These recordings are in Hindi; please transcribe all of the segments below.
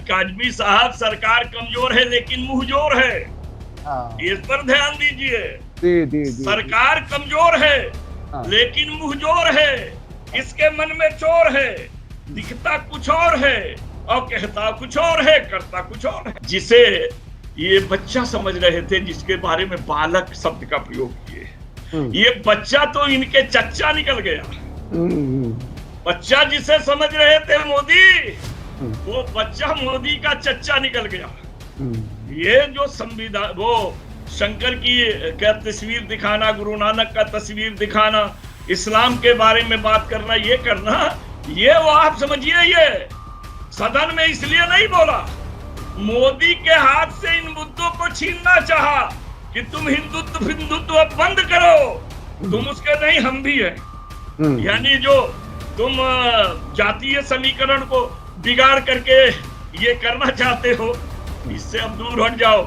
काजमी साहब, सरकार कमजोर है लेकिन मुंहजोर है। हाँ, इस पर ध्यान दीजिए। जी। सरकार कमजोर है हाँ, लेकिन मुंहजोर है। इसके मन में चोर है, दिखता कुछ और है और कहता कुछ और है, करता कुछ और है। जिसे ये बच्चा समझ रहे थे, जिसके बारे में बालक शब्द का प्रयोग किए, ये बच्चा तो इनके चच्चा निकल गया। बच्चा जिसे समझ रहे थे मोदी, वो बच्चा मोदी का चच्चा निकल गया। ये जो संविधान, वो शंकर की क्या तस्वीर दिखाना, गुरु नानक का तस्वीर दिखाना, इस्लाम के बारे में बात करना, ये करना, ये वो आप समझिए, ये सदन में इसलिए नहीं बोला, मोदी के हाथ से इन मुद्दों को छीनना चाहा कि तुम हिंदुत्व हिंदुत्व बंद करो, तुम उसके नहीं, हम भी हैं। यानी जो तुम जातीय समीकरण को बिगाड़ करके ये करना चाहते हो, इससे अब दूर हट जाओ।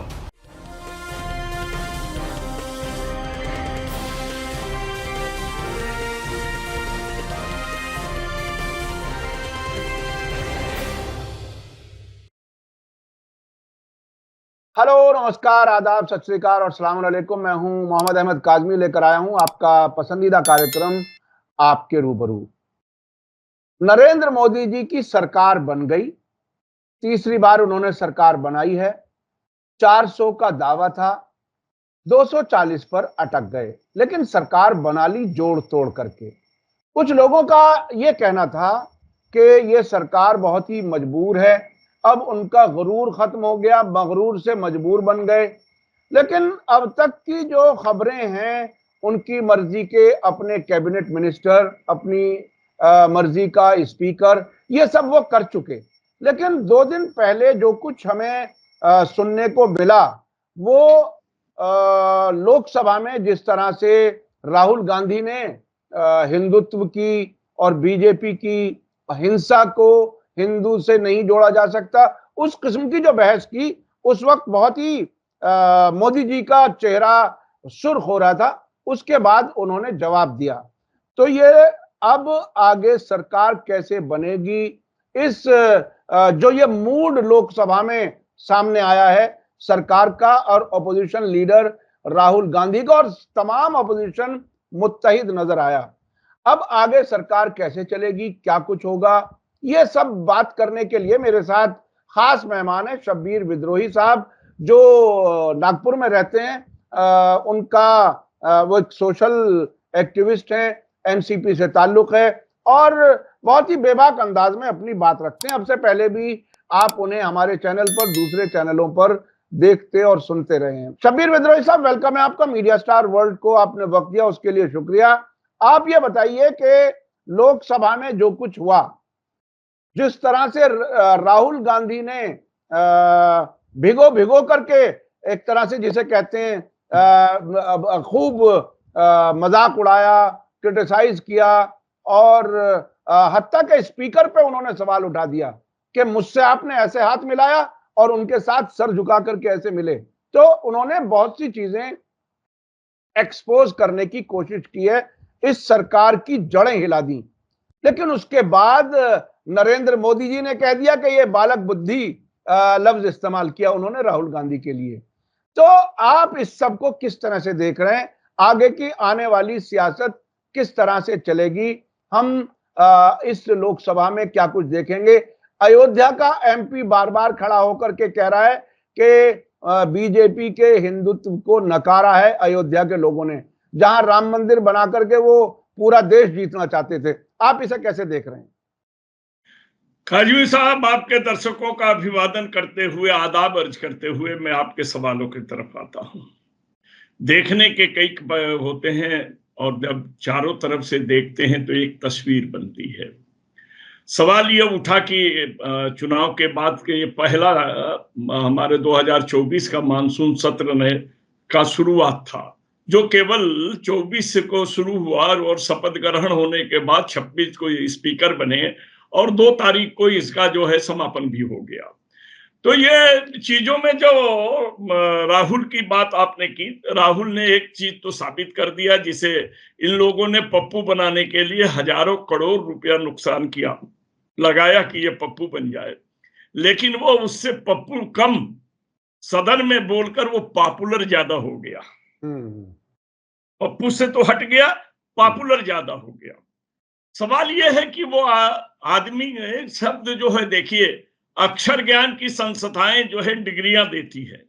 हेलो, नमस्कार, आदाब, सत श्री अकाल और सलाम अलैकुम। मैं हूं मोहम्मद अहमद काजमी, लेकर आया हूं आपका पसंदीदा कार्यक्रम आपके रूबरू। नरेंद्र मोदी जी की सरकार बन गई, तीसरी बार उन्होंने सरकार बनाई है। 400 का दावा था, 240 पर अटक गए, लेकिन सरकार बना ली जोड़ तोड़ करके। कुछ लोगों का यह कहना था कि यह सरकार बहुत ही मजबूर है, अब उनका गुरूर खत्म हो गया, मगरूर से मजबूर बन गए। लेकिन अब तक की जो खबरें हैं, उनकी मर्जी के अपने कैबिनेट मिनिस्टर, अपनी मर्जी का स्पीकर, ये सब वो कर चुके। लेकिन 2 दिन पहले जो कुछ हमें सुनने को मिला, वो लोकसभा में जिस तरह से राहुल गांधी ने हिंदुत्व की और बीजेपी की हिंसा को हिंदू से नहीं जोड़ा जा सकता, उस किस्म की जो बहस की, उस वक्त बहुत ही मोदी जी का चेहरा सुर्ख हो रहा था। उसके बाद उन्होंने जवाब दिया। तो ये अब आगे सरकार कैसे बनेगी, इस जो ये मूड लोकसभा में सामने आया है सरकार का और अपोजिशन लीडर राहुल गांधी का, और तमाम अपोजिशन मुत्तहिद नजर आया। अब आगे सरकार कैसे चलेगी, क्या कुछ होगा, ये सब बात करने के लिए मेरे साथ खास मेहमान है शब्बीर विद्रोही साहब, जो नागपुर में रहते हैं। उनका वो एक सोशल एक्टिविस्ट हैं, एनसीपी से ताल्लुक है और बहुत ही बेबाक अंदाज में अपनी बात रखते हैं। अब से पहले भी आप उन्हें हमारे चैनल पर, दूसरे चैनलों पर देखते और सुनते रहे हैं। शब्बीर विद्रोही साहब, वेलकम है आपका मीडिया स्टार वर्ल्ड को, आपने वक्त दिया उसके लिए शुक्रिया। आप ये बताइए कि लोकसभा में जो कुछ हुआ, जिस तरह से राहुल गांधी ने भिगो भिगो करके, एक तरह से जिसे कहते हैं खूब मजाक उड़ाया, क्रिटिसाइज किया और हत्या के स्पीकर पे उन्होंने सवाल उठा दिया कि मुझसे आपने ऐसे हाथ मिलाया और उनके साथ सर झुका करके ऐसे मिले। तो उन्होंने बहुत सी चीजें एक्सपोज करने की कोशिश की है, इस सरकार की जड़ें हिला दी। लेकिन उसके बाद नरेंद्र मोदी जी ने कह दिया कि ये बालक बुद्धि लफ्ज इस्तेमाल किया उन्होंने राहुल गांधी के लिए। तो आप इस सब को किस तरह से देख रहे हैं, आगे की आने वाली सियासत किस तरह से चलेगी, हम इस लोकसभा में क्या कुछ देखेंगे? अयोध्या का एमपी बार बार खड़ा होकर के कह रहा है कि बीजेपी के हिंदुत्व को नकारा है अयोध्या के लोगों ने, जहां राम मंदिर बना करके वो पूरा देश जीतना चाहते थे। आप इसे कैसे देख रहे हैं? काजमी साहब, आपके दर्शकों का अभिवादन करते हुए, आदाब अर्ज करते हुए मैं आपके सवालों की तरफ आता हूं। देखने के कई होते हैं और जब चारों तरफ से देखते हैं तो एक तस्वीर बनती है। सवाल ये उठा कि चुनाव के बाद के ये पहला हमारे 2024 का मानसून सत्र का शुरुआत था, जो केवल 24 को शुरू हुआ और शपथ ग्रहण होने के बाद 26 को स्पीकर बने और 2 तारीख को इसका जो है समापन भी हो गया। तो ये चीजों में जो राहुल की बात आपने की, राहुल ने एक चीज तो साबित कर दिया, जिसे इन लोगों ने पप्पू बनाने के लिए हजारों करोड़ रुपया नुकसान किया, लगाया कि ये पप्पू बन जाए। लेकिन वो उससे पप्पू कम सदन में बोलकर वो पॉपुलर ज्यादा हो गया। पप्पू से तो हट गया, पॉपुलर ज्यादा हो गया। सवाल यह है कि वो आदमी शब्द जो है, देखिए अक्षर ज्ञान की संस्थाएं जो है डिग्रियां देती है,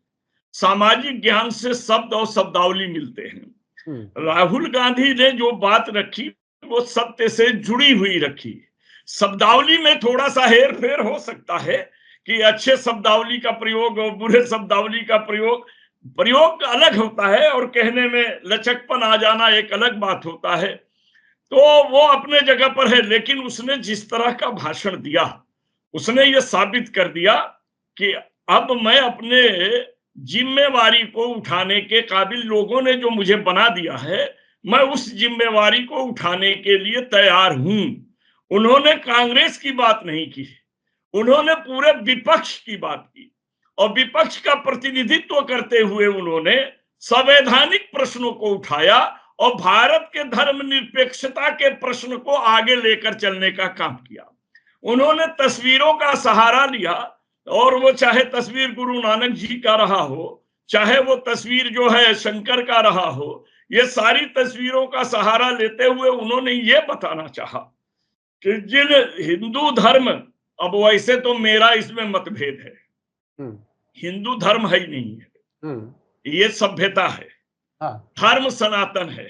सामाजिक ज्ञान से शब्द और शब्दावली मिलते हैं। राहुल गांधी ने जो बात रखी वो सत्य से जुड़ी हुई रखी। शब्दावली में थोड़ा सा हेर फेर हो सकता है कि अच्छे शब्दावली का प्रयोग और बुरे शब्दावली का प्रयोग अलग होता है, और कहने में लचकपन आ जाना एक अलग बात होता है। तो वो अपने जगह पर है, लेकिन उसने जिस तरह का भाषण दिया, उसने ये साबित कर दिया कि अब मैं अपने जिम्मेवारी को उठाने के काबिल, लोगों ने जो मुझे बना दिया है, मैं उस जिम्मेवारी को उठाने के लिए तैयार हूं। उन्होंने कांग्रेस की बात नहीं की, उन्होंने पूरे विपक्ष की बात की, और विपक्ष का प्रतिनिधित्व करते हुए उन्होंने संवैधानिक प्रश्नों को उठाया और भारत के धर्मनिरपेक्षता के प्रश्न को आगे लेकर चलने का काम किया। उन्होंने तस्वीरों का सहारा लिया, और वो चाहे तस्वीर गुरु नानक जी का रहा हो, चाहे वो तस्वीर जो है शंकर का रहा हो, ये सारी तस्वीरों का सहारा लेते हुए उन्होंने ये बताना चाहा कि जिन हिंदू धर्म, अब वैसे तो मेरा इसमें मतभेद है, हिंदू धर्म है ही नहीं है, ये सभ्यता है, धर्म सनातन है,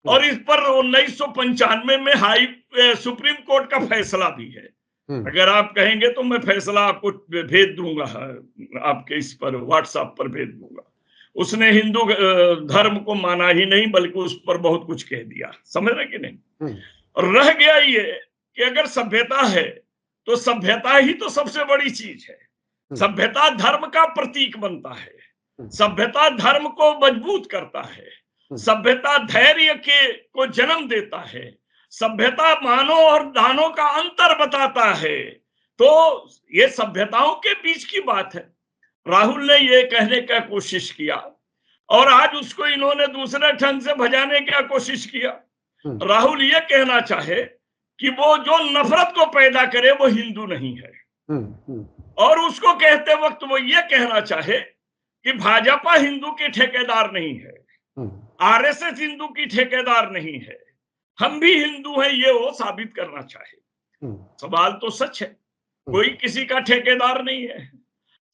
और इस पर 1995 में सुप्रीम कोर्ट का फैसला भी है। अगर आप कहेंगे तो मैं फैसला आपको भेज दूंगा, आपके इस पर व्हाट्सएप पर भेज दूंगा। उसने हिंदू धर्म को माना ही नहीं, बल्कि उस पर बहुत कुछ कह दिया, समझ रहे कि नहीं। और रह गया ये कि अगर सभ्यता है तो सभ्यता ही तो सबसे बड़ी चीज है। सभ्यता धर्म का प्रतीक बनता है, सभ्यता धर्म को मजबूत करता है, सभ्यता धैर्य को जन्म देता है, सभ्यता मानों और दानों का अंतर बताता है। तो ये सभ्यताओं के बीच की बात है। राहुल ने ये कहने का कोशिश किया, और आज उसको इन्होंने दूसरे ढंग से भजाने का कोशिश किया। राहुल ये कहना चाहे कि वो जो नफरत को पैदा करे वो हिंदू नहीं है, और उसको कहते वक्त वो ये कहना चाहे कि भाजपा हिंदू की ठेकेदार नहीं है, आरएसएस हिंदू की ठेकेदार नहीं है, हम भी हिंदू हैं, ये वो साबित करना चाहे। सवाल तो सच है, कोई किसी का ठेकेदार नहीं है,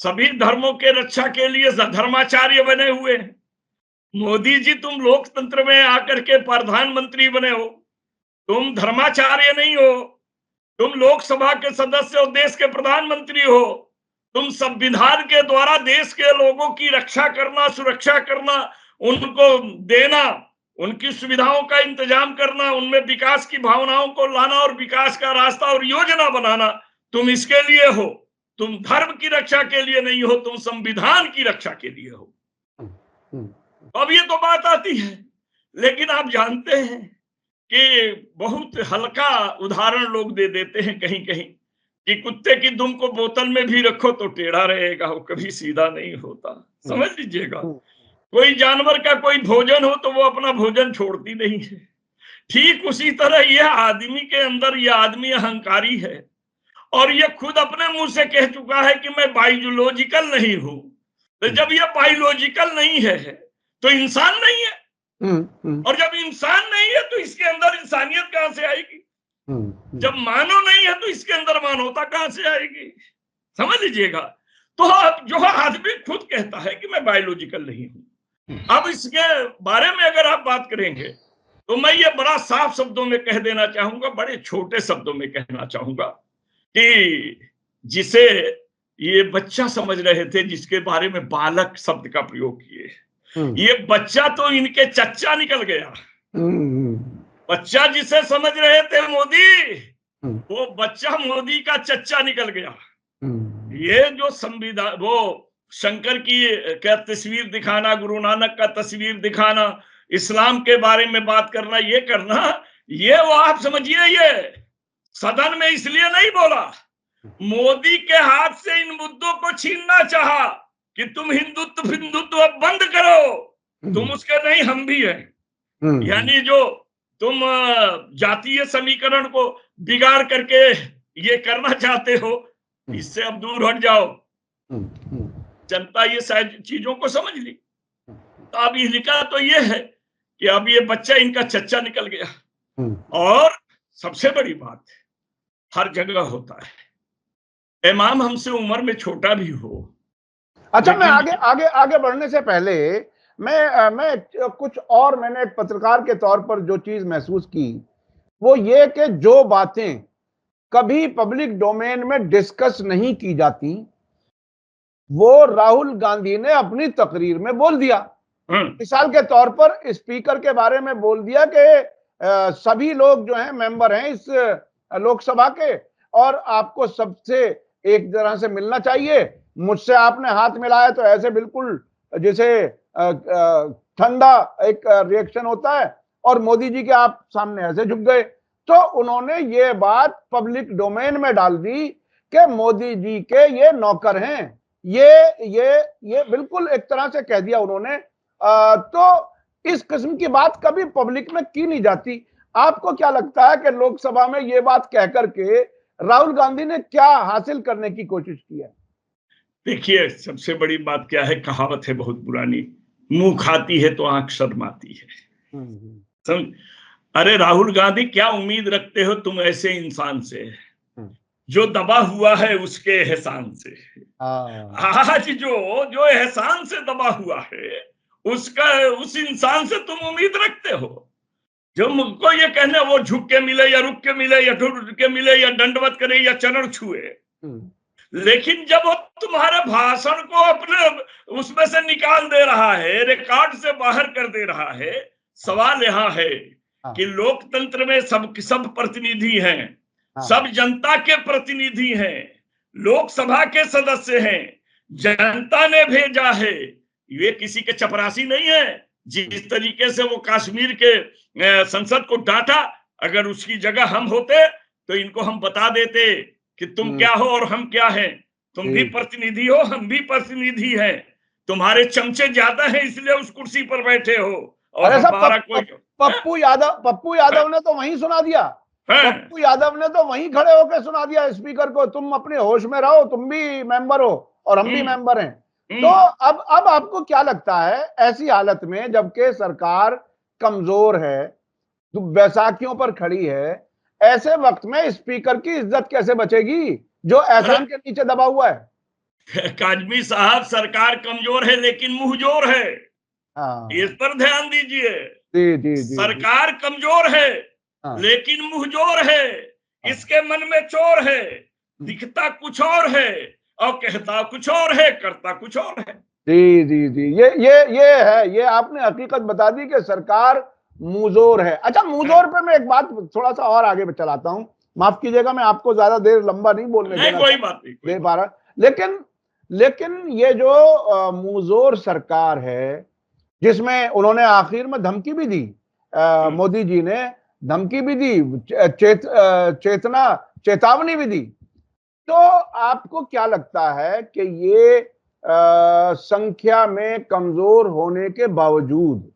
सभी धर्मों के रक्षा के लिए धर्माचार्य बने हुए हैं। मोदी जी, तुम लोकतंत्र में आकर के प्रधानमंत्री बने हो, तुम धर्माचार्य नहीं हो, तुम लोकसभा के सदस्य हो, देश के प्रधानमंत्री हो, तुम संविधान के द्वारा देश के लोगों की रक्षा करना, सुरक्षा करना, उनको देना, उनकी सुविधाओं का इंतजाम करना, उनमें विकास की भावनाओं को लाना और विकास का रास्ता और योजना बनाना, तुम इसके लिए हो। तुम धर्म की रक्षा के लिए नहीं हो, तुम संविधान की रक्षा के लिए हो। अब ये तो बात आती है, लेकिन आप जानते हैं कि बहुत हल्का उदाहरण लोग दे देते हैं कहीं कहीं कि कुत्ते की दुम को बोतल में भी रखो तो टेढ़ा रहेगा, वो कभी सीधा नहीं होता, समझ लीजिएगा। कोई जानवर का कोई भोजन हो तो वो अपना भोजन छोड़ती नहीं है। ठीक उसी तरह यह आदमी के अंदर, यह आदमी अहंकारी है, और ये खुद अपने मुंह से कह चुका है कि मैं बायोलॉजिकल नहीं हूं। तो जब ये बायोलॉजिकल नहीं है तो इंसान नहीं है, और जब इंसान नहीं है तो इसके अंदर इंसानियत कहां से आएगी? जब मानव नहीं है तो इसके अंदर मानवता कहां से आएगी? समझ लीजिएगा। तो अब जो आदमी खुद कहता है कि मैं बायोलॉजिकल नहीं हूं, अब इसके बारे में अगर आप बात करेंगे तो मैं ये बड़ा साफ शब्दों में कह देना चाहूंगा, बड़े छोटे शब्दों में कहना चाहूंगा कि जिसे ये बच्चा समझ रहे थे, जिसके बारे में बालक शब्द का प्रयोग किए, ये बच्चा तो इनके चच्चा निकल गया। बच्चा जिसे समझ रहे थे मोदी, वो बच्चा मोदी का चच्चा निकल गया। ये जो संविधान, वो शंकर की क्या तस्वीर दिखाना, गुरु नानक का तस्वीर दिखाना, इस्लाम के बारे में बात करना, ये करना, ये वो आप समझिए, ये सदन में इसलिए नहीं बोला, मोदी के हाथ से इन मुद्दों को छीनना चाहा कि तुम हिंदुत्व बंद करो, तुम उसके नहीं, हम भी हैं। यानी जो तुम जातीय समीकरण को बिगाड़ करके ये करना चाहते हो, इससे अब दूर हट जाओ। हम्म, जनता ये शायद चीजों को समझ ली। तो अब इनका तो ये है कि अब ये बच्चा इनका चच्चा निकल गया। और सबसे बड़ी बात हर जगह होता है, इमाम हमसे उम्र में छोटा भी हो, अच्छा, मैं लेकिन आगे आगे बढ़ने से पहले मैं कुछ और, मैंने एक पत्रकार के तौर पर जो चीज महसूस की वो ये कि जो बातें कभी पब्लिक डोमेन में डिस्कस नहीं की जाती वो राहुल गांधी ने अपनी तकरीर में बोल दिया। मिसाल के तौर पर स्पीकर के बारे में बोल दिया कि सभी लोग जो हैं मेंबर हैं इस लोकसभा के और आपको सबसे एक तरह से मिलना चाहिए। मुझसे आपने हाथ मिलाया तो ऐसे बिल्कुल जैसे ठंडा एक रिएक्शन होता है और मोदी जी के आप सामने ऐसे झुक गए। तो उन्होंने ये बात पब्लिक डोमेन में डाल दी कि मोदी जी के ये नौकर हैं। ये बिल्कुल एक तरह से कह दिया उन्होंने। तो इस किस्म की बात कभी पब्लिक में की नहीं जाती। आपको क्या लगता है कि लोकसभा में ये बात कह करके राहुल गांधी ने क्या हासिल करने की कोशिश की है? देखिए, सबसे बड़ी बात क्या है, कहावत है बहुत पुरानी, मुंह खाती है तो आंख शर्माती है। समझ? अरे राहुल गांधी, क्या उम्मीद रखते हो तुम ऐसे इंसान से जो दबा हुआ है उसके एहसान से? आज जो एहसान से दबा हुआ है उस इंसान से तुम उम्मीद रखते हो? जो मुझको ये कहना वो झुक के मिले या रुक के मिले या ढुक के मिले या दंडवत करे या चरण छुए, लेकिन जब वो तुम्हारे भाषण को अपने उसमें से निकाल दे रहा है, रिकॉर्ड से बाहर कर दे रहा है, सवाल यहाँ है कि लोकतंत्र में सब प्रतिनिधि हैं, सब जनता के प्रतिनिधि हैं, लोकसभा के सदस्य हैं, जनता ने भेजा है, ये किसी के चपरासी नहीं है। जिस तरीके से वो कश्मीर के संसद को डांटा, अगर उसकी जगह हम होते तो इनको हम बता देते कि तुम क्या हो और हम क्या हैं। तुम भी प्रतिनिधि हो, हम भी प्रतिनिधि हैं। तुम्हारे चमचे ज्यादा हैं इसलिए उस कुर्सी पर बैठे हो और हमारा कोई पप्पू यादव ने तो वहीं सुना दिया। पप्पू यादव ने तो वहीं खड़े होकर सुना दिया स्पीकर को, तुम अपने होश में रहो, तुम भी मेंबर हो और हम भी मेंबर हैं। तो अब आपको क्या लगता है ऐसी हालत में जबकि सरकार कमजोर है, बैसाखियों पर खड़ी है, ऐसे वक्त में स्पीकर की इज्जत कैसे बचेगी जो एहसान के नीचे दबा हुआ है? काजमी साहब, सरकार कमजोर है लेकिन मुंहजोर है, इस पर ध्यान दीजिए। सरकार कमजोर है लेकिन मुंहजोर है, इसके मन में चोर है, दिखता कुछ और है और कहता कुछ और है, करता कुछ और है। जी, ये है, ये आपने हकीकत बता दी कि सरकार मुंहजोर है। अच्छा, मुंहजोर पे मैं एक बात थोड़ा सा और आगे चलाता हूं, माफ कीजिएगा, मैं आपको ज्यादा देर लंबा नहीं बोलने देना, कोई बात नहीं दे पा रहा। लेकिन ये जो मुंहजोर सरकार है जिसमें उन्होंने आखिर में धमकी भी दी, मोदी जी ने धमकी भी दी, चेतावनी भी दी, तो आपको क्या लगता है कि ये संख्या में कमजोर होने के बावजूद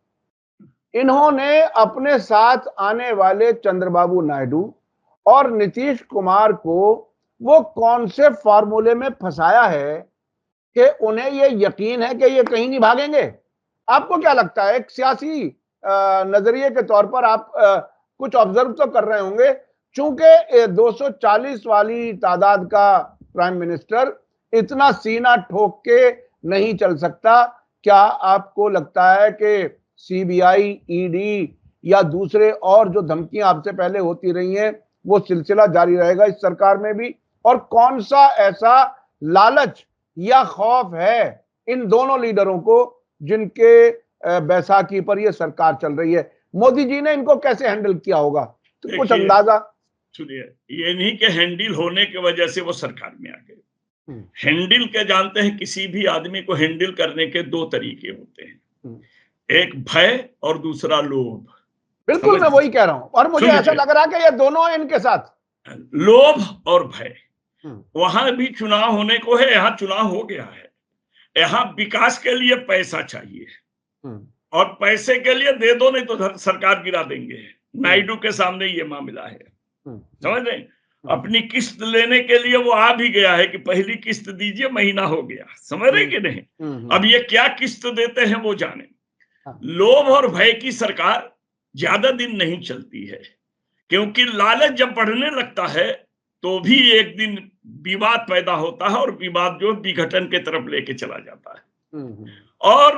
इन्होंने अपने साथ आने वाले चंद्रबाबू नायडू और नीतीश कुमार को वो कौन से फॉर्मूले में फंसाया है कि उन्हें ये यकीन है कि ये कहीं नहीं भागेंगे? आपको क्या लगता है, एक सियासी नजरिए के तौर पर आप कुछ ऑब्जर्व तो कर रहे होंगे, चूंकि 240 वाली तादाद का प्राइम मिनिस्टर इतना सीना ठोक के नहीं चल सकता। क्या आपको लगता है कि सीबीआई, ईडी या दूसरे और जो धमकियां आपसे पहले होती रही हैं वो सिलसिला जारी रहेगा इस सरकार में भी? और कौन सा ऐसा लालच या खौफ है इन दोनों लीडरों को जिनके बैसाखी पर ये सरकार चल रही है? मोदी जी ने इनको कैसे हैंडल किया होगा, तो कुछ अंदाजा? सुनिए, ये नहीं कि हैंडल होने की वजह से वो सरकार में आ गए। हैंडल के जानते हैं, किसी भी आदमी को हैंडल करने के दो तरीके होते हैं, एक भय और दूसरा लोभ। बिल्कुल, मैं वही कह रहा हूं और मुझे ऐसा लग रहा है कि ये दोनों है इनके साथ, लोभ और भय। वहां भी चुनाव होने को है, यहाँ चुनाव हो गया है, यहाँ विकास के लिए पैसा चाहिए और पैसे के लिए दे दो नहीं तो सरकार गिरा देंगे। नायडू के सामने ये मामला है, समझ रहे? अपनी किस्त लेने के लिए वो आ भी गया है कि पहली किस्त दीजिए, महीना हो गया, समझ रहे कि नहीं। अब ये क्या किस्त देते हैं वो जाने। लोभ और भय की सरकार ज्यादा दिन नहीं चलती है, क्योंकि लालच जब बढ़ने लगता है तो भी एक दिन विवाद पैदा होता है, और विवाद जो विघटन के तरफ लेके चला जाता है। और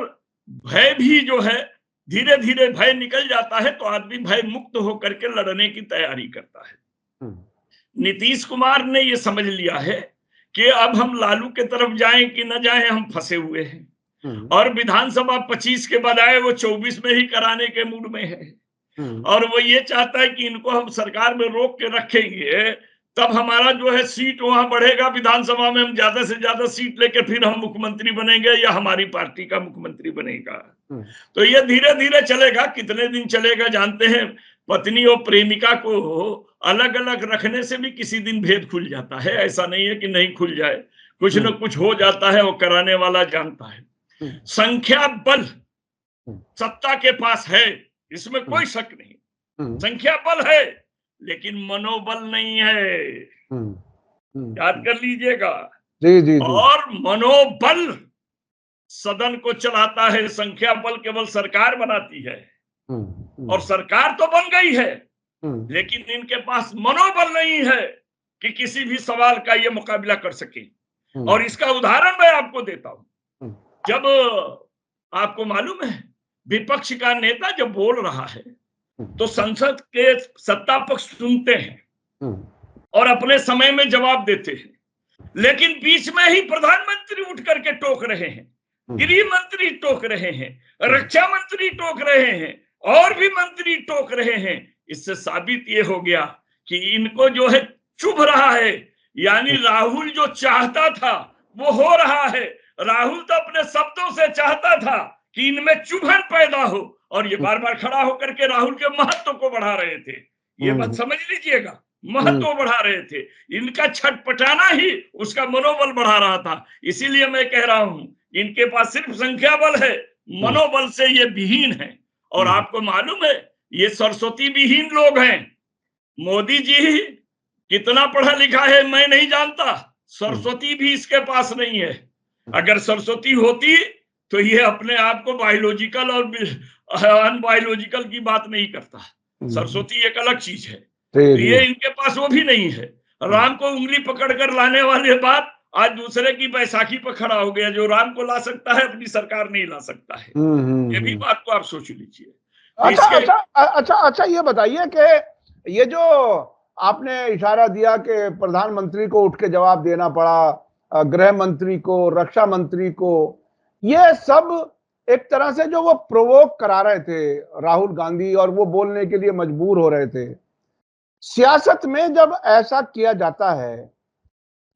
भय भी जो है, धीरे धीरे भय निकल जाता है तो आदमी भय मुक्त होकर के लड़ने की तैयारी करता है। नीतीश कुमार ने ये समझ लिया है कि अब हम लालू के तरफ जाएं कि न जाएं, हम फंसे हुए हैं। और विधानसभा 25 के बजाय वो 24 में ही कराने के मूड में है। और वो ये चाहता है कि इनको हम सरकार में रोक के रखेंगे, तब हमारा जो है सीट वहां बढ़ेगा, विधानसभा में हम ज्यादा से ज्यादा सीट लेके फिर हम मुख्यमंत्री बनेंगे या हमारी पार्टी का मुख्यमंत्री बनेगा। तो ये धीरे धीरे चलेगा, कितने दिन चलेगा जानते हैं। पत्नी और प्रेमिका को अलग अलग रखने से भी किसी दिन भेद खुल जाता है, ऐसा नहीं है कि नहीं खुल जाए, कुछ न कुछ हो जाता है, वो कराने वाला जानता है। संख्या बल सत्ता के पास है, इसमें कोई शक नहीं। संख्या बल है लेकिन मनोबल नहीं है, याद कर लीजिएगा। जी। और मनोबल सदन को चलाता है, संख्या बल केवल सरकार बनाती है। और सरकार तो बन गई है, लेकिन इनके पास मनोबल नहीं है कि किसी भी सवाल का ये मुकाबला कर सके। और इसका उदाहरण मैं आपको देता हूं। जब आपको मालूम है, विपक्ष का नेता जब बोल रहा है तो संसद के सत्ता पक्ष सुनते हैं और अपने समय में जवाब देते हैं, लेकिन बीच में ही प्रधानमंत्री उठ करके टोक रहे हैं, गृह मंत्री टोक रहे हैं, रक्षा मंत्री टोक रहे हैं, और भी मंत्री टोक रहे हैं। इससे साबित ये हो गया कि इनको जो है चुभ रहा है, यानी राहुल जो चाहता था वो हो रहा है। राहुल तो अपने शब्दों से चाहता था कि इनमें चुभन पैदा हो, और ये बार बार खड़ा होकर के राहुल के महत्व को बढ़ा रहे थे। ये बात समझ लीजिएगा, महत्व बढ़ा रहे थे, इनका छटपटाना ही उसका मनोबल बढ़ा रहा था। इसीलिए मैं कह रहा हूं, इनके पास सिर्फ संख्या बल है, मनोबल से ये विहीन है। और आपको मालूम है, ये सरस्वती विहीन लोग हैं। मोदी जी कितना पढ़ा लिखा है मैं नहीं जानता, सरस्वती भी इसके पास नहीं है। अगर सरस्वती होती तो ये अपने आप को बायोलॉजिकल और अनबायोलॉजिकल की बात नहीं करता। सरस्वती एक अलग चीज है, तो ये इनके पास वो भी नहीं है। राम को उंगली पकड़कर लाने वाले बात आज दूसरे की बैसाखी पर खड़ा हो गया। जो राम को ला सकता है अपनी सरकार नहीं ला सकता है। ये भी बात को आप सोच लीजिए। अच्छा, ये बताइए कि ये जो आपने इशारा दिया कि प्रधानमंत्री को उठ के जवाब देना पड़ा, गृह मंत्री को, रक्षा मंत्री को, ये सब एक तरह से जो वो प्रोवोक करा रहे थे राहुल गांधी, और वो बोलने के लिए मजबूर हो रहे थे। सियासत में जब ऐसा किया जाता है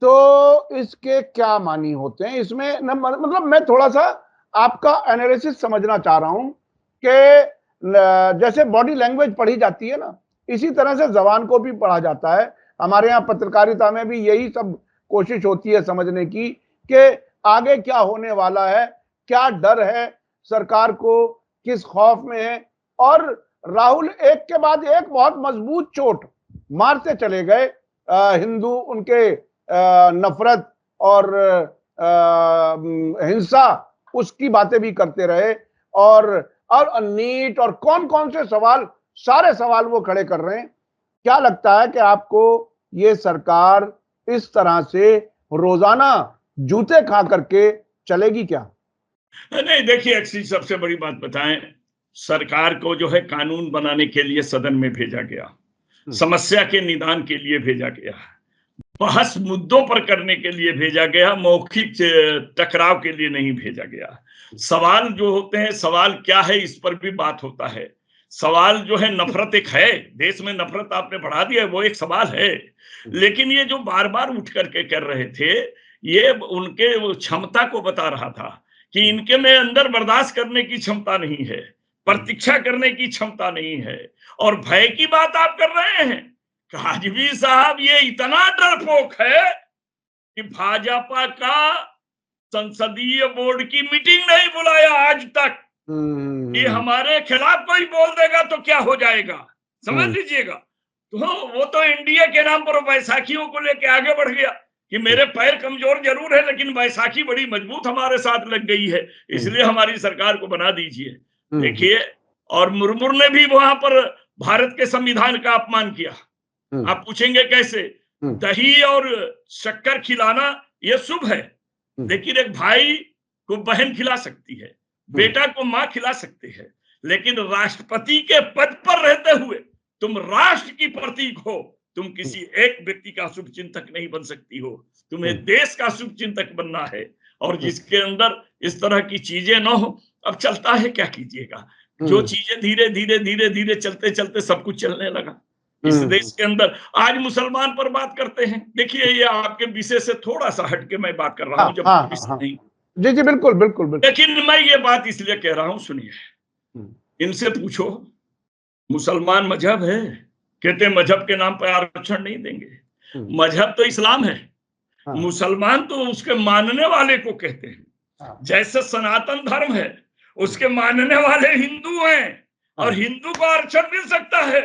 तो इसके क्या मानी होते हैं? इसमें मतलब मैं थोड़ा सा आपका एनालिसिस समझना चाह रहा हूं कि जैसे बॉडी लैंग्वेज पढ़ी जाती है ना, इसी तरह से जबान को भी पढ़ा जाता है। हमारे यहाँ पत्रकारिता में भी यही सब कोशिश होती है समझने की कि आगे क्या होने वाला है, क्या डर है सरकार को, किस खौफ में है। और राहुल एक के बाद एक बहुत मजबूत चोट मारते चले गए। हिंदू उनके नफरत और हिंसा, उसकी बातें भी करते रहे। और नीट और कौन कौन से सवाल, सारे सवाल वो खड़े कर रहे हैं। क्या लगता है कि आपको ये सरकार इस तरह से रोजाना जूते खा करके चलेगी क्या? नहीं, देखिए एक्चुअली सबसे बड़ी बात बताएं, सरकार को जो है कानून बनाने के लिए सदन में भेजा गया, समस्या के निदान के लिए भेजा गया, बहस मुद्दों पर करने के लिए भेजा गया, मौखिक टकराव के लिए नहीं भेजा गया। सवाल जो होते हैं, सवाल क्या है इस पर भी बात होता है। सवाल जो है, नफरत एक है, देश में नफरत आपने बढ़ा दिया, वो एक सवाल है। लेकिन ये जो बार बार उठ करके कर रहे थे, ये उनके क्षमता को बता रहा था कि इनके में अंदर बर्दाश्त करने की क्षमता नहीं है, प्रतीक्षा करने की क्षमता नहीं है। और भय की बात आप कर रहे हैं, काजवी साहब ये इतना डरपोक है कि भाजपा का संसदीय बोर्ड की मीटिंग नहीं बुलाया आज तक। ये हमारे खिलाफ कोई बोल देगा तो क्या हो जाएगा, समझ लीजिएगा। तो वो तो एनडीए के नाम पर बैसाखियों को लेके आगे बढ़ गया कि मेरे पैर कमजोर जरूर है लेकिन बैसाखी बड़ी मजबूत हमारे साथ लग गई है, इसलिए हमारी सरकार को बना दीजिए। देखिए, और मुर्मू ने भी वहां पर भारत के संविधान का अपमान किया। आप पूछेंगे कैसे? दही और शक्कर खिलाना यह शुभ है, लेकिन एक भाई को बहन खिला सकती है, बेटा को मां खिला सकते हैं, लेकिन राष्ट्रपति के पद पर रहते हुए तुम राष्ट्र की प्रतीक हो, तुम किसी एक व्यक्ति का शुभ चिंतक नहीं बन सकती हो, तुम्हें देश का शुभ चिंतक बनना है। और जिसके अंदर इस तरह की चीजें न हो, अब चलता है क्या कीजिएगा, जो चीजें धीरे धीरे धीरे धीरे चलते चलते सब कुछ चलने लगा इस देश के अंदर। आज मुसलमान पर बात करते हैं, देखिए ये आपके विषय से थोड़ा सा हटके मैं बात कर रहा हूं, जब नहीं। जी जी बिल्कुल बिल्कुल बिल्कुल। लेकिन मैं ये बात इसलिए कह रहा हूं, सुनिए, इनसे पूछो मुसलमान मजहब है, कहते मजहब के नाम पर आरक्षण नहीं देंगे। मजहब तो इस्लाम है, मुसलमान तो उसके मानने वाले को कहते हैं। जैसे सनातन धर्म है, उसके मानने वाले हिंदू हैं, और हिंदू को आरक्षण मिल सकता है,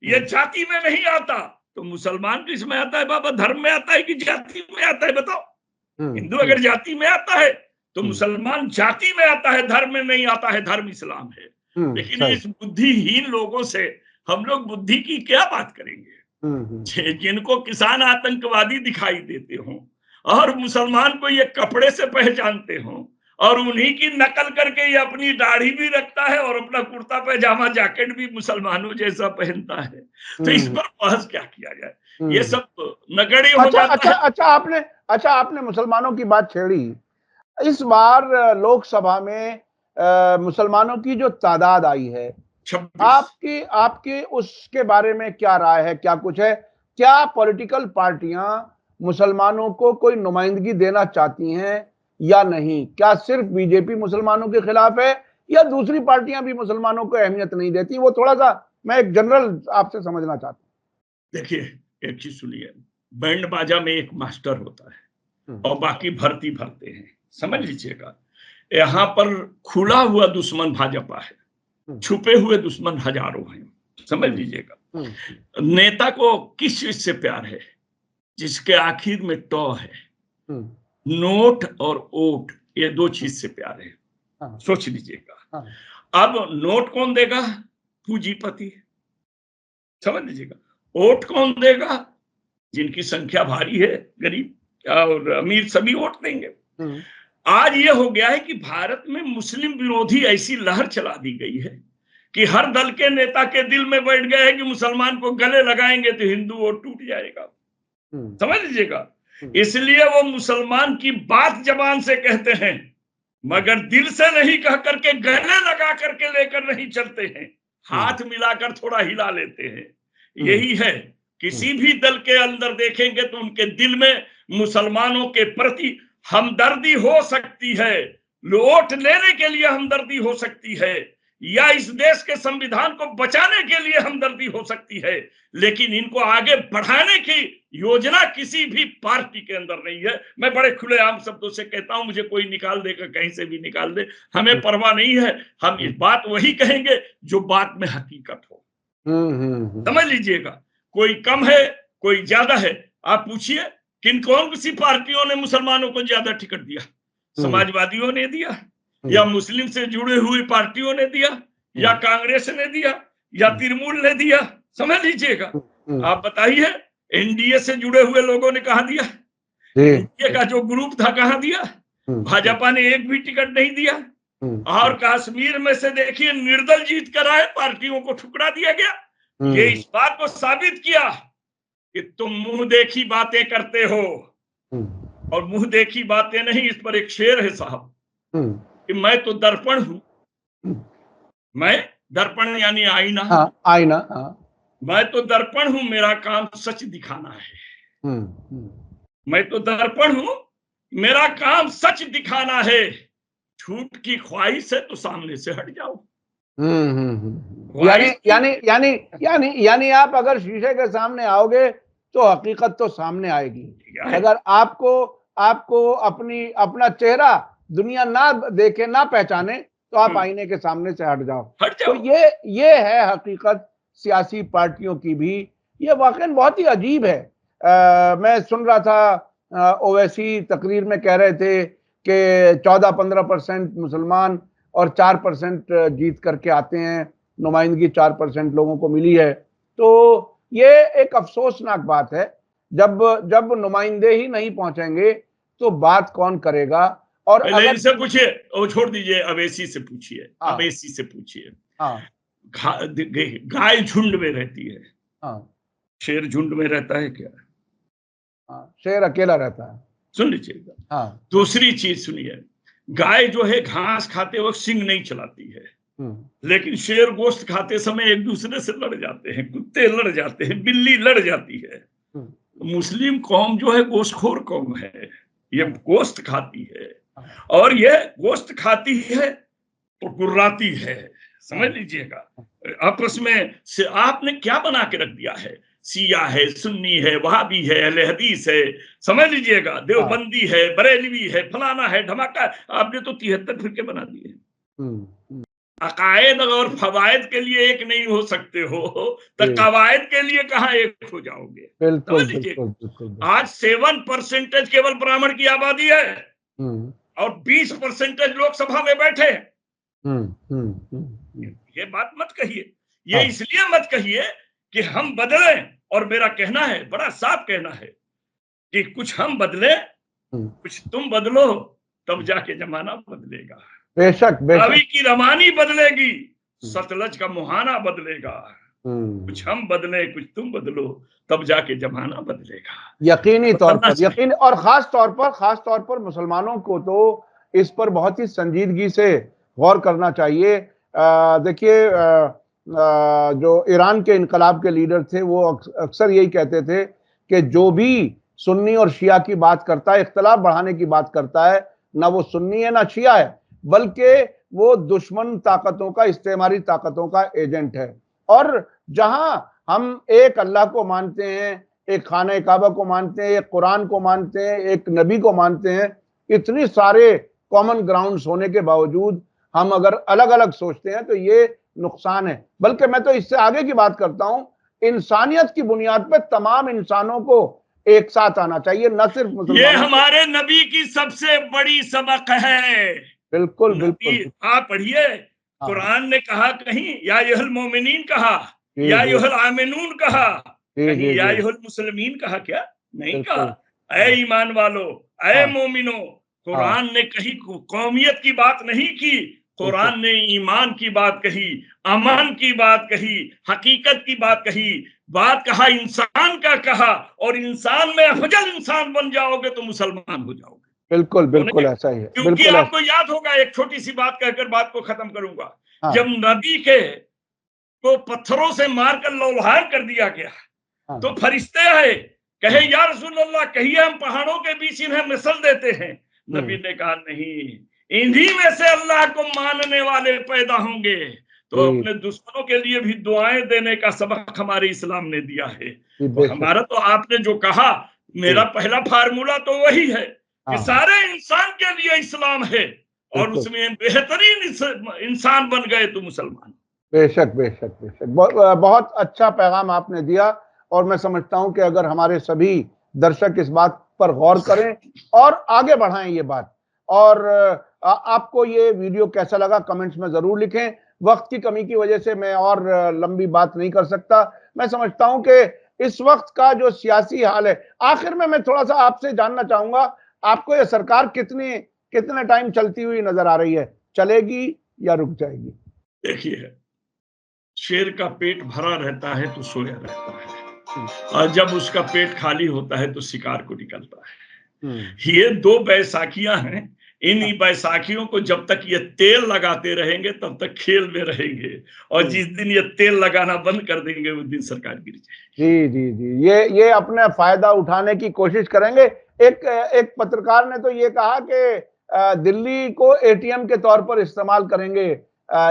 ये जाति में नहीं आता। तो मुसलमान किस में आता है बाबा? धर्म में आता है कि जाति में आता है? बताओ। हिंदू अगर जाति में आता है तो मुसलमान जाति में आता है, धर्म में नहीं आता है, धर्म इस्लाम है। लेकिन इस बुद्धिहीन लोगों से हम लोग बुद्धि की क्या बात करेंगे? जिनको किसान आतंकवादी दिखाई देते हो और मुसलमान को ये कपड़े से पहचानते हो, और उन्हीं की नकल करके ये अपनी दाढ़ी भी रखता है और अपना कुर्ता पैजामा जैकेट भी मुसलमानों जैसा पहनता है, तो इस पर बहस क्या किया जाए? ये सब नगड़ी हो जाता है। अच्छा आपने मुसलमानों की बात छेड़ी। इस बार लोकसभा में मुसलमानों की जो तादाद आई है, आपके उसके बारे में क्या राय है, क्या कुछ है? क्या पॉलिटिकल पार्टियां मुसलमानों को कोई नुमाइंदगी देना चाहती हैं या नहीं? क्या सिर्फ बीजेपी मुसलमानों के खिलाफ है या दूसरी पार्टियां भी मुसलमानों को अहमियत नहीं देती? वो थोड़ा सा मैं एक जनरल आपसे समझना चाहता हूँ। देखिए, एक चीज सुनिए, बैंड बाजा में एक मास्टर होता है और बाकी भर्ती भरते हैं, समझ लीजिएगा। यहाँ पर खुला हुआ दुश्मन भाजपा है, छुपे हुए दुश्मन हजारों हैं, समझ लीजिएगा। नेता को किस चीज से प्यार है? जिसके आखिर में टॉ है, नोट और ओट, ये दो चीज से प्यार है, सोच लीजिएगा। अब नोट कौन देगा? पूंजीपति, समझ लीजिएगा। वोट कौन देगा? जिनकी संख्या भारी है, गरीब और अमीर सभी वोट देंगे। आज ये हो गया है कि भारत में मुस्लिम विरोधी ऐसी लहर चला दी गई है कि हर दल के नेता के दिल में बैठ गया है कि मुसलमान को गले लगाएंगे तो हिंदू वोट टूट जाएगा, समझ लीजिएगा। इसलिए वो मुसलमान की बात जबान से कहते हैं मगर दिल से नहीं कह करके गले लगा करके लेकर नहीं चलते हैं, हाथ मिलाकर थोड़ा हिला लेते हैं। यही है, किसी भी दल के अंदर देखेंगे तो उनके दिल में मुसलमानों के प्रति हमदर्दी हो सकती है, वोट लेने के लिए हमदर्दी हो सकती है, या इस देश के संविधान को बचाने के लिए हमदर्दी हो सकती है, लेकिन इनको आगे बढ़ाने की योजना किसी भी पार्टी के अंदर नहीं है। मैं बड़े खुलेआम शब्दों से कहता हूं, मुझे कोई निकाल देगा, कहीं से भी निकाल दे, हमें परवाह नहीं है। हम इस बात वही कहेंगे जो बात में हकीकत हो, समझ लीजिएगा। कोई कम है, कोई ज्यादा है। आप पूछिए कौन सी पार्टियों ने मुसलमानों को ज्यादा टिकट दिया? समाजवादियों ने दिया, या मुस्लिम से जुड़े हुई पार्टियों ने दिया, या कांग्रेस ने दिया, या तृणमूल ने दिया? समझ लीजिएगा। आप बताइए, एनडीए से जुड़े हुए लोगों ने कहा दिया? एनडीए का जो ग्रुप था कहां दिया? भाजपा ने एक भी टिकट नहीं दिया। और कश्मीर में से देखिए निर्दल जीत कर आए, पार्टियों को ठुकरा दिया गया। ये इस बात को साबित किया कि तुम मुंह देखी बातें करते हो, और मुंह देखी बातें नहीं, इस पर एक शेर है साहब कि मैं तो दर्पण हूं, मैं दर्पण यानी आईना, आईना, मैं तो दर्पण हूं, मेरा काम सच दिखाना है। मैं तो दर्पण हूं, मेरा काम सच दिखाना है, झूठ की ख्वाहिश है तो सामने से हट जाओ। यानी आप अगर शीशे के सामने आओगे तो हकीकत तो सामने आएगी। अगर आपको अपना चेहरा दुनिया ना देखे, ना पहचाने, तो आप आईने के सामने से हट जाओ। तो ये है हकीकत सियासी पार्टियों की भी, ये वाकई बहुत ही अजीब है। मैं सुन रहा था ओवैसी तकरीर में कह रहे थे कि 14-15% मुसलमान और 4% जीत करके आते हैं, नुमाइंदगी 4% लोगों को मिली है। तो ये एक अफसोसनाक बात है। जब नुमाइंदे ही नहीं पहुंचेंगे तो बात कौन करेगा। और पहले अगर इनसे पूछिए, वो छोड़ दीजिए, अवेसी से पूछिए, हाँ अवेसी से पूछिए। हाँ गाय झुंड में रहती है, हाँ शेर झुंड में रहता है क्या? हाँ, शेर अकेला रहता है। सुन लीजिएगा। हाँ दूसरी चीज सुनिए, गाय जो है घास खाते वक्त सिंग नहीं चलाती है, लेकिन शेर गोश्त खाते समय एक दूसरे से लड़ जाते हैं, कुत्ते लड़ जाते हैं, बिल्ली लड़ जाती है। मुस्लिम कौम जो है गोश्तखोर कौम है, ये गोश्त खाती है, और ये गोश्त खाती है तो गुर्राती है, समझ लीजिएगा। आपस में से आपने क्या बना के रख दिया है, शिया है, सुन्नी है, वहाबी है, अहले हदीस है, समझ लीजिएगा, देवबंदी है, बरेलवी है, फलाना है, धमाका। आपने तो 73 फिरके बना दिए। अकायद और फवायद के लिए एक नहीं हो सकते हो तो कवायद के लिए कहां एक हो जाओगे? बिल्कुल समझ लीजिए, बिल्कुल। आज 7% केवल ब्राह्मण की आबादी है और 20% लोकसभा में बैठे। ये बात मत कहिए, ये इसलिए मत कहिए कि हम बदलें, और मेरा कहना है, बड़ा साफ कहना है कि कुछ हम बदले, कुछ तुम बदलो, तब जाके जमाना बदलेगा। बेशक रावी की रवानी बदलेगी, सतलज का मुहाना बदलेगा। कुछ हम बदले, कुछ तुम बदलो, तब जाके जमाना बदलेगा। यकीनी तौर पर, यकीन, और खास तौर पर मुसलमानों को तो इस पर बहुत ही संजीदगी से गौर करना चाहिए। देखिए, जो ईरान के इनकलाब के लीडर थे वो अक्सर यही कहते थे कि जो भी सुन्नी और शिया की बात करता है, इख्तलाफ बढ़ाने की बात करता है, ना वो सुन्नी है ना शिया है, बल्कि वो दुश्मन ताकतों का, इस्तेमारी ताकतों का एजेंट है। और जहां हम एक अल्लाह को मानते हैं, एक खाने काबा को मानते हैं, एक कुरान को मानते हैं, एक नबी को मानते हैं, इतने सारे कॉमन ग्राउंड्स होने के बावजूद हम अगर अलग अलग सोचते हैं तो ये नुकसान है। बल्कि मैं तो इससे आगे की बात करता हूं, इंसानियत की बुनियाद पर तमाम इंसानों को एक साथ आना चाहिए, न सिर्फ मुसलमानों। ये हमारे नबी की सबसे बड़ी सबक है। बिल्कुल बिल्कुल। आप पढ़िए, कुरान ने कहा कहीं या युहल मोमिनीन कहा, या युहल आमिनून कहा, कहीं या युहल मुस्लिमीन कहा क्या? नहीं कहा। ऐ ईमान वालो, ऐ मोमिनो। कुरान ने कहीं कौमियत की बात नहीं की, कुरान ने ईमान की बात कही, अमन की बात कही, हकीकत की बात कही, बात कहा इंसान का कहा, और इंसान में अफजल इंसान बन जाओगे तो मुसलमान हो जाओगे। बिल्कुल बिल्कुल ऐसा ही है। क्योंकि आपको याद होगा, एक छोटी सी बात कहकर बात को खत्म करूंगा। जब नबी के को पत्थरों से मारकर लौलहार कर दिया गया, तो फरिश्ते आए, कहे या रसूल अल्लाह, कहिए हम पहाड़ों के बीच इन्हें मिसल देते हैं। नबी ने कहा नहीं, इन्हीं में से अल्लाह को मानने वाले पैदा होंगे। तो अपने दुश्मनों के लिए भी दुआएं देने का सबक हमारे इस्लाम ने दिया है। तो हमारा तो आपने जो कहा, मेरा पहला फार्मूला तो वही है कि सारे इंसान के लिए इस्लाम है, और उसमें बेहतरीन इंसान बन गए तो मुसलमान। बेशक बेशक बेशक, बहुत अच्छा पैगाम आपने दिया। और मैं समझता हूं कि अगर हमारे सभी दर्शक इस बात पर गौर करें और आगे बढ़ाएं ये बात। और आपको ये वीडियो कैसा लगा कमेंट्स में जरूर लिखें। वक्त की कमी की वजह से मैं और लंबी बात नहीं कर सकता। मैं समझता हूं कि इस वक्त का जो सियासी हाल है, आखिर में मैं थोड़ा सा आपसे जानना चाहूंगा, आपको ये सरकार कितने टाइम चलती हुई नजर आ रही है? चलेगी या रुक जाएगी? देखिए, शेर का पेट भरा रहता है तो सोया रहता है, और जब उसका पेट खाली होता है तो शिकार को निकलता है। ये दो बैसाखियां हैं। इन बैसाखियों को जब तक ये तेल लगाते रहेंगे तब तक खेल में रहेंगे, और जिस दिन ये तेल लगाना बंद कर देंगे उस दिन सरकार गिर जाएगी। जी जी जी, ये अपने फायदा उठाने की कोशिश करेंगे। एक पत्रकार ने तो ये कहा कि दिल्ली को एटीएम के तौर पर इस्तेमाल करेंगे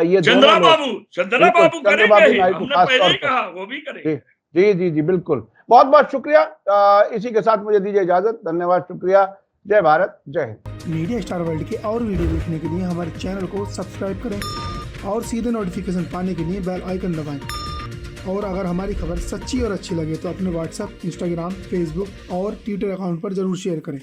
ये चंद्रा बाबू करेंगे, हमने पहले ही कहा वो भी करेंगे। जी जी जी बिल्कुल। बहुत बहुत शुक्रिया। इसी के साथ मुझे दीजिए इजाजत। धन्यवाद, शुक्रिया। जय भारत, जय हिंद। मीडिया स्टार वर्ल्ड के और वीडियो देखने के लिए हमारे चैनल को सब्सक्राइब करें और सीधे नोटिफिकेशन पाने के लिए बेल आइकन दबाएं। और अगर हमारी खबर सच्ची और अच्छी लगे तो अपने व्हाट्सएप, इंस्टाग्राम, फेसबुक और ट्विटर अकाउंट पर जरूर शेयर करें।